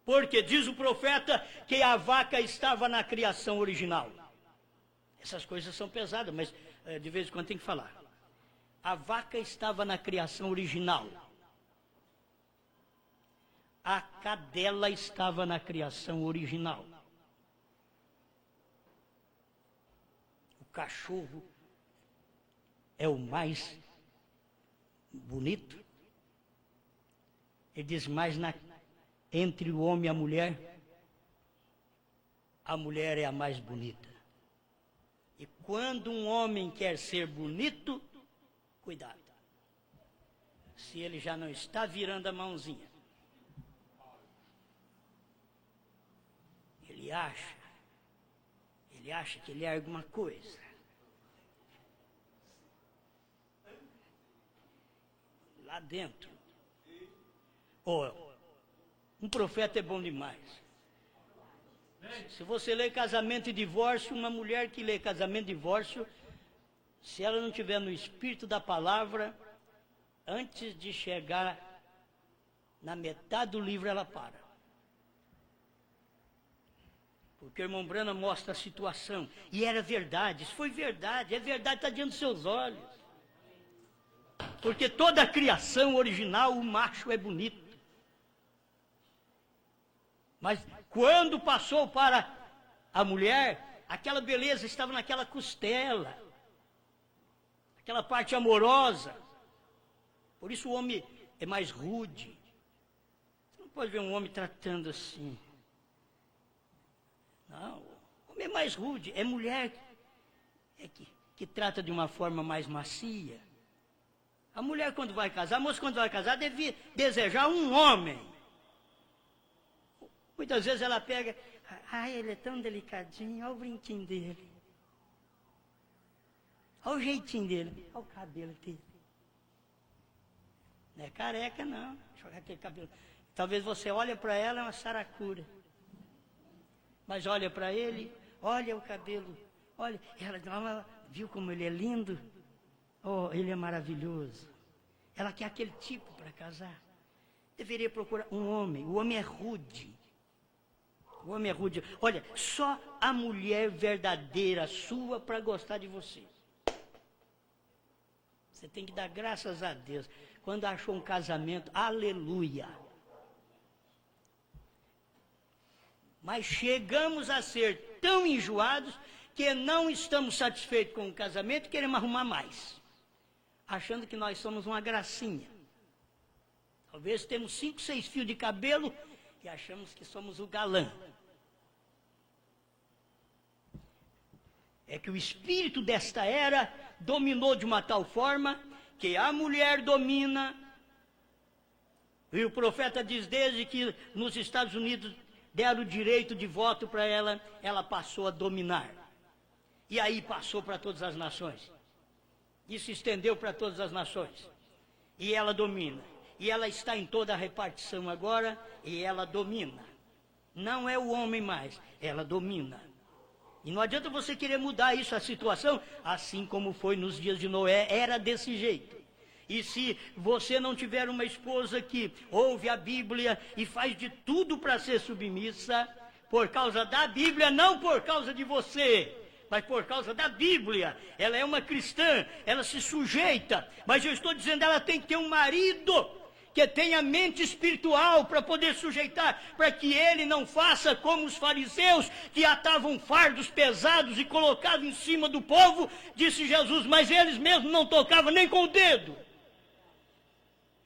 Porque diz o profeta que a vaca estava na criação original. Essas coisas são pesadas, mas de vez em quando tem que falar. A vaca estava na criação original. A cadela estava na criação original. O cachorro é o mais bonito. Ele diz mais entre o homem e a mulher é a mais bonita. E quando um homem quer ser bonito, cuidado. Se ele já não está virando a mãozinha. Ele acha que ele é alguma coisa. Lá dentro. Um profeta é bom demais. Se você lê casamento e divórcio, uma mulher que lê casamento e divórcio, se ela não estiver no espírito da palavra, antes de chegar na metade do livro, ela para. Porque o irmão Brana mostra a situação. E era verdade, isso foi verdade, é verdade, está diante dos seus olhos. Porque toda a criação original, o macho é bonito. Mas quando passou para a mulher, aquela beleza estava naquela costela, aquela parte amorosa. Por isso o homem é mais rude. Você não pode ver um homem tratando assim. Não, o homem é mais rude. É mulher que trata de uma forma mais macia. A mulher quando vai casar, a moça quando vai casar, deve desejar um homem. Muitas vezes ela pega, ai, ele é tão delicadinho, olha o brinquinho dele. Olha o jeitinho dele, olha o cabelo dele. Não é careca, não. Jogar aquele cabelo. Talvez você olhe para ela, é uma saracura. Mas olha para ele, olha o cabelo. Olha, ela viu como ele é lindo? Oh, ele é maravilhoso. Ela quer aquele tipo para casar. Deveria procurar um homem. O homem é rude. O homem é rude. Olha, só a mulher verdadeira sua para gostar de você. Você tem que dar graças a Deus. quando achou um casamento, aleluia. Mas chegamos a ser tão enjoados que não estamos satisfeitos com o casamento e queremos arrumar mais, achando que nós somos uma gracinha. Talvez temos 5, 6 fios de cabelo e achamos que somos o galã. É que o espírito desta era dominou de uma tal forma que a mulher domina, e o profeta diz desde que nos Estados Unidos deram o direito de voto para ela, ela passou a dominar. E aí passou para todas as nações. Isso estendeu para todas as nações. E ela domina. E ela está em toda a repartição agora, e ela domina. Não é o homem mais, ela domina. E não adianta você querer mudar isso, a situação, assim como foi nos dias de Noé, era desse jeito. E se você não tiver uma esposa que ouve a Bíblia e faz de tudo para ser submissa, por causa da Bíblia, não por causa de você, mas por causa da Bíblia, ela é uma cristã, ela se sujeita, mas eu estou dizendo, ela tem que ter um marido que tenha mente espiritual para poder sujeitar, para que ele não faça como os fariseus, que atavam fardos pesados e colocavam em cima do povo, disse Jesus, mas eles mesmos não tocavam nem com o dedo.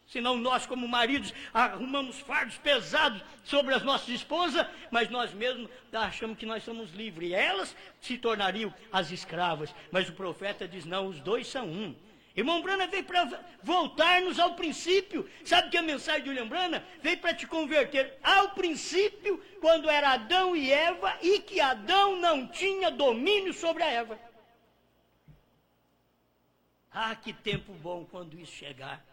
Senão nós, como maridos, arrumamos fardos pesados sobre as nossas esposas, mas nós mesmos achamos que nós somos livres. E elas se tornariam as escravas. Mas o profeta diz, não, os dois são um. Irmão Branham veio para voltar-nos ao princípio. Sabe que a mensagem de William Branham veio para te converter ao princípio, quando era Adão e Eva, e que Adão não tinha domínio sobre a Eva. Ah, que tempo bom quando isso chegar.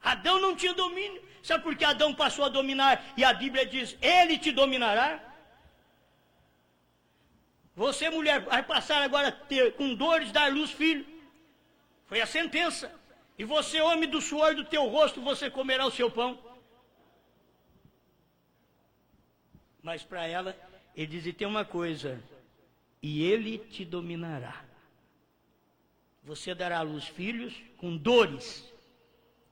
Adão não tinha domínio. Sabe por que Adão passou a dominar? E a Bíblia diz, ele te dominará. Você, mulher, vai passar agora a ter, com dores, dar luz, filho. Foi a sentença. E você, homem, do suor do teu rosto, você comerá o seu pão. Mas para ela, ele diz, e tem uma coisa, e ele te dominará. Você dará à luz filhos com dores,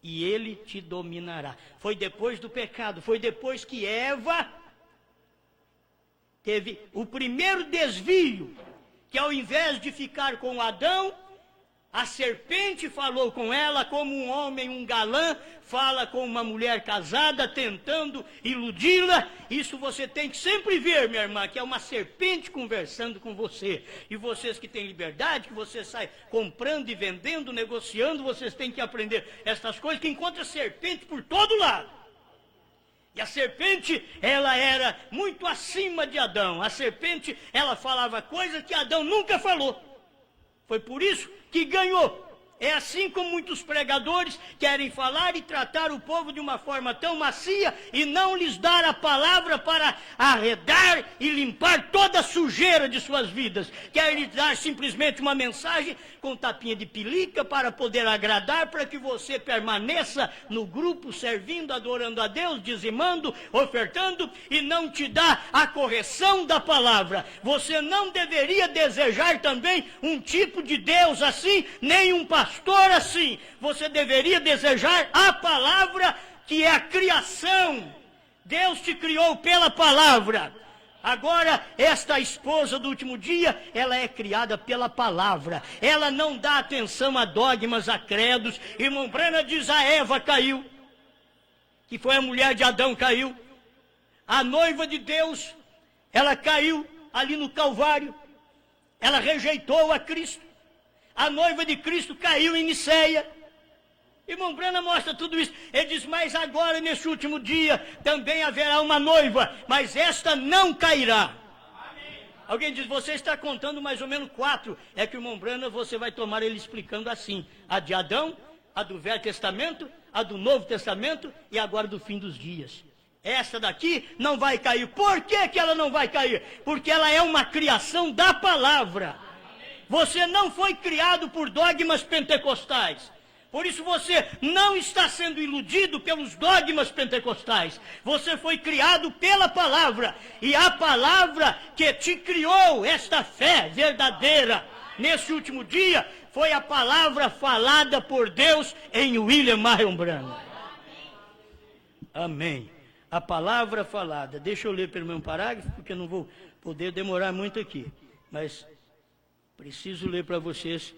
e ele te dominará. Foi depois do pecado, foi depois que Eva teve o primeiro desvio, que ao invés de ficar com Adão, a serpente falou com ela como um homem, um galã, fala com uma mulher casada, tentando iludi-la. Isso você tem que sempre ver, minha irmã, que é uma serpente conversando com você. E vocês que têm liberdade, que você sai comprando e vendendo, negociando, vocês têm que aprender estas coisas, que encontra serpente por todo lado. E a serpente, ela era muito acima de Adão. A serpente, ela falava coisas que Adão nunca falou. Foi por isso que ganhou. É assim como muitos pregadores querem falar e tratar o povo de uma forma tão macia e não lhes dar a palavra para arredar e limpar toda a sujeira de suas vidas. Querem lhes dar simplesmente uma mensagem com tapinha de pelica para poder agradar, para que você permaneça no grupo servindo, adorando a Deus, dizimando, ofertando, e não te dá a correção da palavra. Você não deveria desejar também um tipo de Deus assim, nem um pastor assim. Você deveria desejar a palavra, que é a criação. Deus te criou pela palavra. Agora, esta esposa do último dia, ela é criada pela palavra. Ela não dá atenção a dogmas, a credos. Irmão Branham diz, a Eva caiu, que foi a mulher de Adão, caiu. A noiva de Deus, ela caiu ali no Calvário. Ela rejeitou a Cristo. A noiva de Cristo caiu em Niceia. Irmão Branham mostra tudo isso. Ele diz, mas agora, nesse último dia, também haverá uma noiva, mas esta não cairá. Amém. Alguém diz, você está contando mais ou menos 4. É que o irmão Branham, você vai tomar ele explicando assim. A de Adão, a do Velho Testamento, a do Novo Testamento e agora do fim dos dias. Essa daqui não vai cair. Por que que ela não vai cair? Porque ela é uma criação da palavra. Você não foi criado por dogmas pentecostais. Por isso você não está sendo iludido pelos dogmas pentecostais. Você foi criado pela palavra. E a palavra que te criou esta fé verdadeira. nesse último dia, foi a palavra falada por Deus em William Marion Branham. Amém. A palavra falada. Deixa eu ler pelo meu parágrafo, porque eu não vou poder demorar muito aqui. Mas preciso ler para vocês,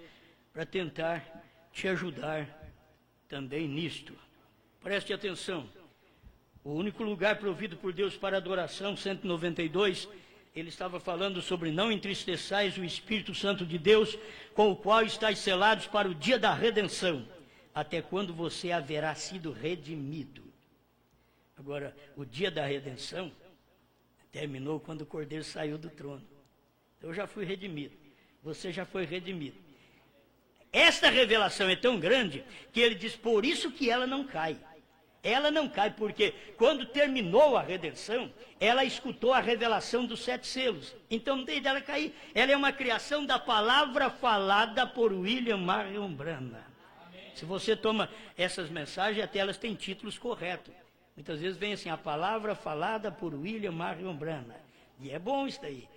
para tentar te ajudar também nisto. Preste atenção. O único lugar provido por Deus para adoração, 192, ele estava falando sobre não entristeçais o Espírito Santo de Deus, com o qual estáis selados para o dia da redenção, até quando você haverá sido redimido. Agora, o dia da redenção terminou quando o Cordeiro saiu do trono. Eu já fui redimido, você já foi redimido. Esta revelação é tão grande que ele diz, por isso que ela não cai. Ela não cai porque quando terminou a redenção, ela escutou a revelação dos 7 selos. Então não tem dela cair. Ela é uma criação da palavra falada por William Marion Branham. Se você toma essas mensagens, até elas têm títulos corretos. Muitas vezes vem assim, a palavra falada por William Marion Branham. E é bom isso daí.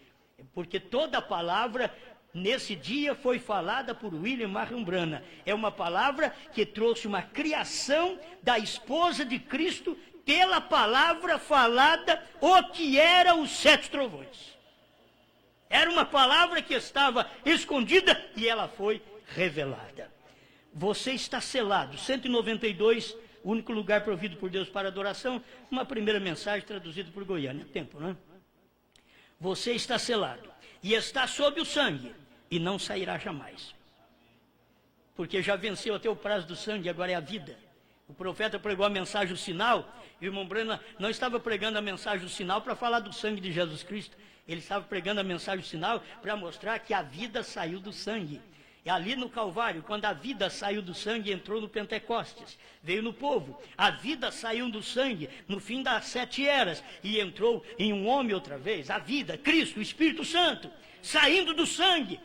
Porque toda a palavra nesse dia foi falada por William Marion Branham. É uma palavra que trouxe uma criação da esposa de Cristo pela palavra falada, o que eram os 7 trovões. Era uma palavra que estava escondida e ela foi revelada. Você está selado. 192, o único lugar provido por Deus para adoração. Uma primeira mensagem traduzida por Goiânia. Tempo, não é? Você está selado e está sob o sangue, e não sairá jamais. Porque já venceu até o prazo do sangue, agora é a vida. O profeta pregou a mensagem, o sinal, e o irmão Branham não estava pregando a mensagem, o sinal, para falar do sangue de Jesus Cristo. Ele estava pregando a mensagem, o sinal, para mostrar que a vida saiu do sangue. E ali no Calvário, quando a vida saiu do sangue, entrou no Pentecostes, veio no povo. A vida saiu do sangue no fim das 7 eras e entrou em um homem outra vez. A vida, Cristo, o Espírito Santo, saindo do sangue,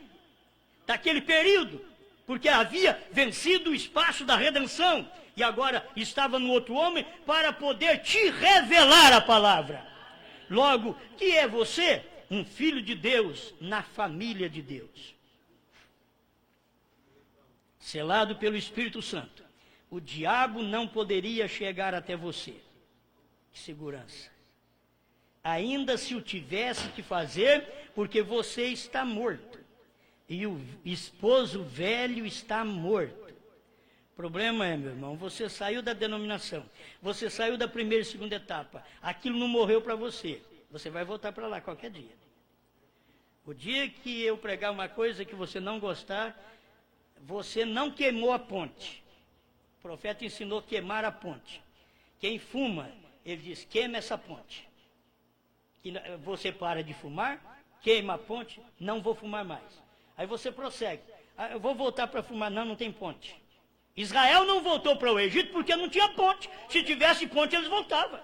daquele período, porque havia vencido o espaço da redenção e agora estava no outro homem para poder te revelar a palavra. Logo, que é você? Um filho de Deus na família de Deus. Selado pelo Espírito Santo. O diabo não poderia chegar até você. Que segurança. Ainda se o tivesse que fazer, porque você está morto. E o esposo velho está morto. O problema é, meu irmão, você saiu da denominação. Você saiu da primeira e segunda etapa. Aquilo não morreu para você. Você vai voltar para lá qualquer dia. O dia que eu pregar uma coisa que você não gostar, você não queimou a ponte. O profeta ensinou a queimar a ponte. Quem fuma, ele diz, queima essa ponte. Que você para de fumar, queima a ponte, não vou fumar mais. Aí você prossegue. Eu vou voltar para fumar, não tem ponte. Israel não voltou para o Egito porque não tinha ponte. Se tivesse ponte, eles voltavam.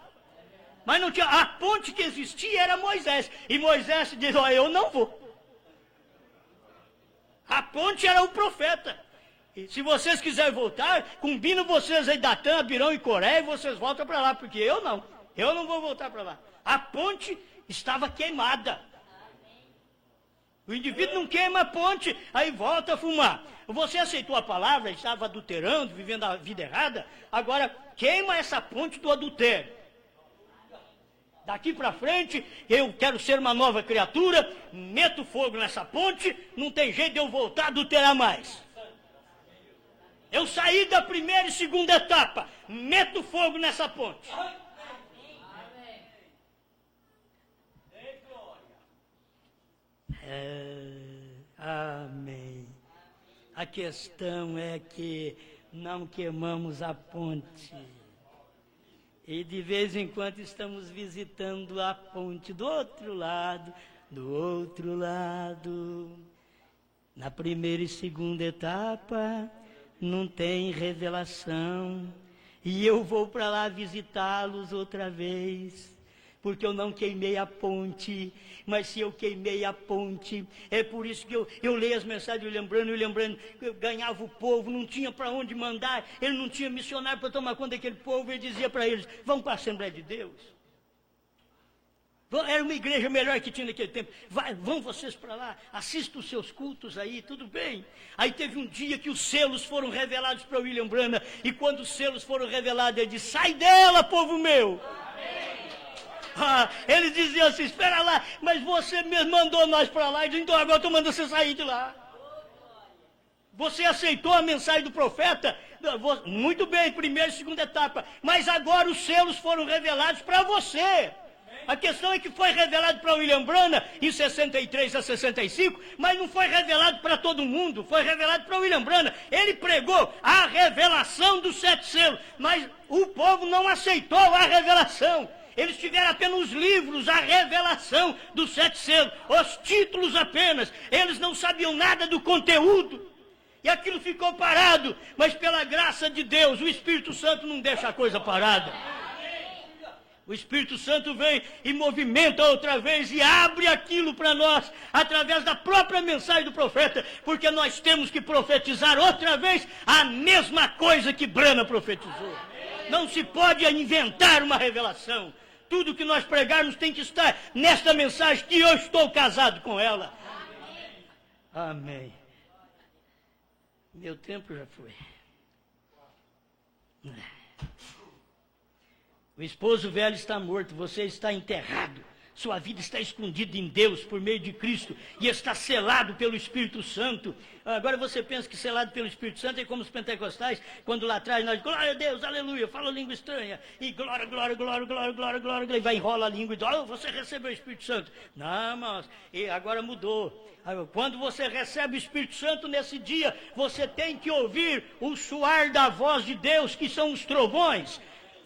Mas não tinha. A ponte que existia era Moisés. E Moisés diz, eu não vou. A ponte era o profeta. E se vocês quiserem voltar, combinam vocês aí, Datã, Abirão e Coré, e vocês voltam para lá, porque eu não vou voltar para lá. A ponte estava queimada. O indivíduo não queima a ponte, aí volta a fumar. Você aceitou a palavra, estava adulterando, vivendo a vida errada, agora queima essa ponte do adultério. Daqui para frente, eu quero ser uma nova criatura, meto fogo nessa ponte, não tem jeito de eu voltar a adulterar mais. Eu saí da primeira e segunda etapa, meto fogo nessa ponte. Amém. A questão é que não queimamos a ponte. E de vez em quando estamos visitando a ponte do outro lado, do outro lado. Na primeira e segunda etapa não tem revelação. E eu vou para lá visitá-los outra vez. Porque eu não queimei a ponte, mas se eu queimei a ponte, é por isso que eu leio as mensagens do William Branham, eu ganhava o povo, não tinha para onde mandar, ele não tinha missionário para tomar conta daquele povo, ele dizia para eles, vão para a Assembleia de Deus, Era uma igreja melhor que tinha naquele tempo. Vão vocês para lá, assistam os seus cultos aí, tudo bem. Aí teve um dia que os selos foram revelados para William Branham. E quando os selos foram revelados, ele disse: sai dela, povo meu. Ele dizia assim: espera lá, mas você mesmo mandou nós para lá. Então agora eu estou mandando você sair de lá. Você aceitou a mensagem do profeta? Muito bem, primeira e segunda etapa. Mas agora os selos foram revelados para você. A questão é que foi revelado para William Branham em 63 a 65, mas não foi revelado para todo mundo, foi revelado para William Branham. Ele pregou a revelação dos 7 selos, mas o povo não aceitou a revelação. Eles tiveram apenas os livros, a revelação dos 7 selos, os títulos apenas. Eles não sabiam nada do conteúdo. E aquilo ficou parado, mas pela graça de Deus, o Espírito Santo não deixa a coisa parada. O Espírito Santo vem e movimenta outra vez e abre aquilo para nós, através da própria mensagem do profeta, porque nós temos que profetizar outra vez a mesma coisa que Branham profetizou. Não se pode inventar uma revelação. Tudo que nós pregarmos tem que estar nesta mensagem, que eu estou casado com ela. Amém. Meu tempo já foi. O esposo velho está morto, você está enterrado. Sua vida está escondida em Deus por meio de Cristo e está selado pelo Espírito Santo. Agora você pensa que selado pelo Espírito Santo é como os pentecostais, quando lá atrás nós, glória a Deus, aleluia, fala língua estranha, e glória, glória, glória, glória, glória, glória, e vai enrola a língua e diz: oh, você recebeu o Espírito Santo. Não, mas e agora mudou. Quando você recebe o Espírito Santo nesse dia, você tem que ouvir o soar da voz de Deus, que são os trovões.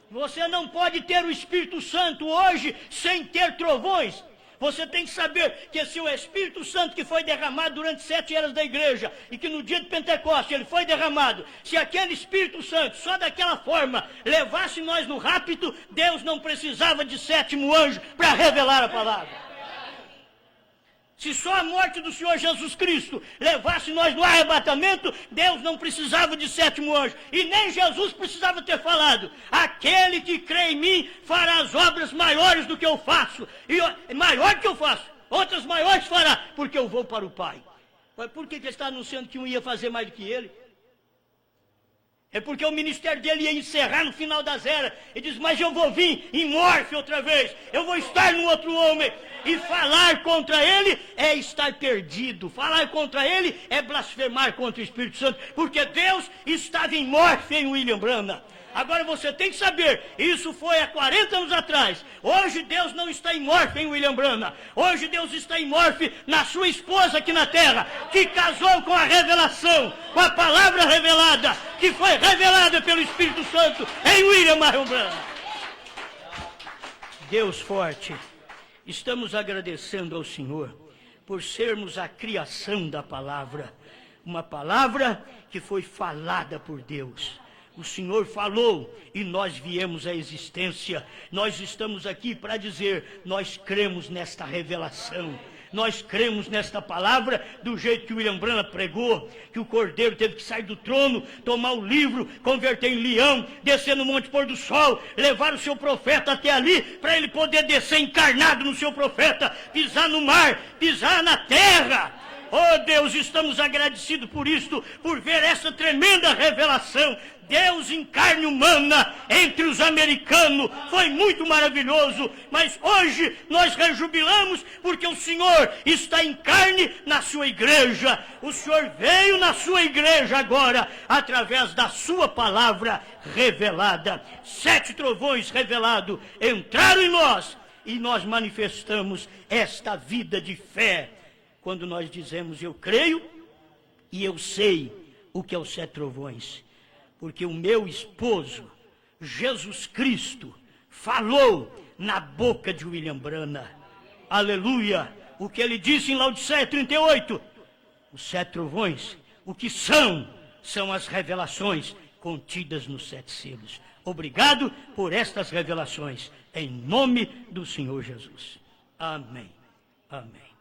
Você não pode ter o Espírito Santo hoje sem ter trovões. Você tem que saber que se o Espírito Santo que foi derramado durante 7 eras da igreja, e que no dia de Pentecostes ele foi derramado, se aquele Espírito Santo só daquela forma levasse nós no rapto, Deus não precisava de 7º anjo para revelar a palavra. Se só a morte do Senhor Jesus Cristo levasse nós no arrebatamento, Deus não precisava de 7º anjo. E nem Jesus precisava ter falado: aquele que crê em mim fará as obras maiores do que eu faço. E maior que eu faço, outras maiores fará, porque eu vou para o Pai. Mas por que ele está anunciando que um ia fazer mais do que ele? É porque o ministério dele ia encerrar no final das eras. Ele diz: mas eu vou vir em morfe outra vez. Eu vou estar no outro homem. E falar contra ele é estar perdido. Falar contra ele é blasfemar contra o Espírito Santo. Porque Deus estava em morfe em William Branham. Agora você tem que saber, isso foi há 40 anos atrás. Hoje Deus não está em morfe em William Branham. Hoje Deus está em morfe na sua esposa aqui na terra, que casou com a revelação, com a palavra revelada, que foi revelada pelo Espírito Santo em William Branham. Deus forte, estamos agradecendo ao Senhor por sermos a criação da palavra. Uma palavra que foi falada por Deus. O Senhor falou e nós viemos à existência. Nós estamos aqui para dizer: nós cremos nesta revelação. Nós cremos nesta palavra do jeito que William Branham pregou, que o Cordeiro teve que sair do trono, tomar o livro, converter em leão, descer no Monte Pôr do Sol, levar o seu profeta até ali, para ele poder descer encarnado no seu profeta, pisar no mar, pisar na terra. Oh Deus, estamos agradecidos por isto, por ver essa tremenda revelação. Deus em carne humana entre os americanos, foi muito maravilhoso, mas hoje nós rejubilamos porque o Senhor está em carne na sua igreja. O Senhor veio na sua igreja agora, através da sua palavra revelada. 7 trovões revelados entraram em nós e nós manifestamos esta vida de fé. Quando nós dizemos: eu creio e eu sei o que é os 7 trovões. Porque o meu esposo, Jesus Cristo, falou na boca de William Branham. Aleluia! O que ele disse em Laodiceia 38. Os 7 trovões, o que são as revelações contidas nos 7 selos. Obrigado por estas revelações, em nome do Senhor Jesus. Amém. Amém.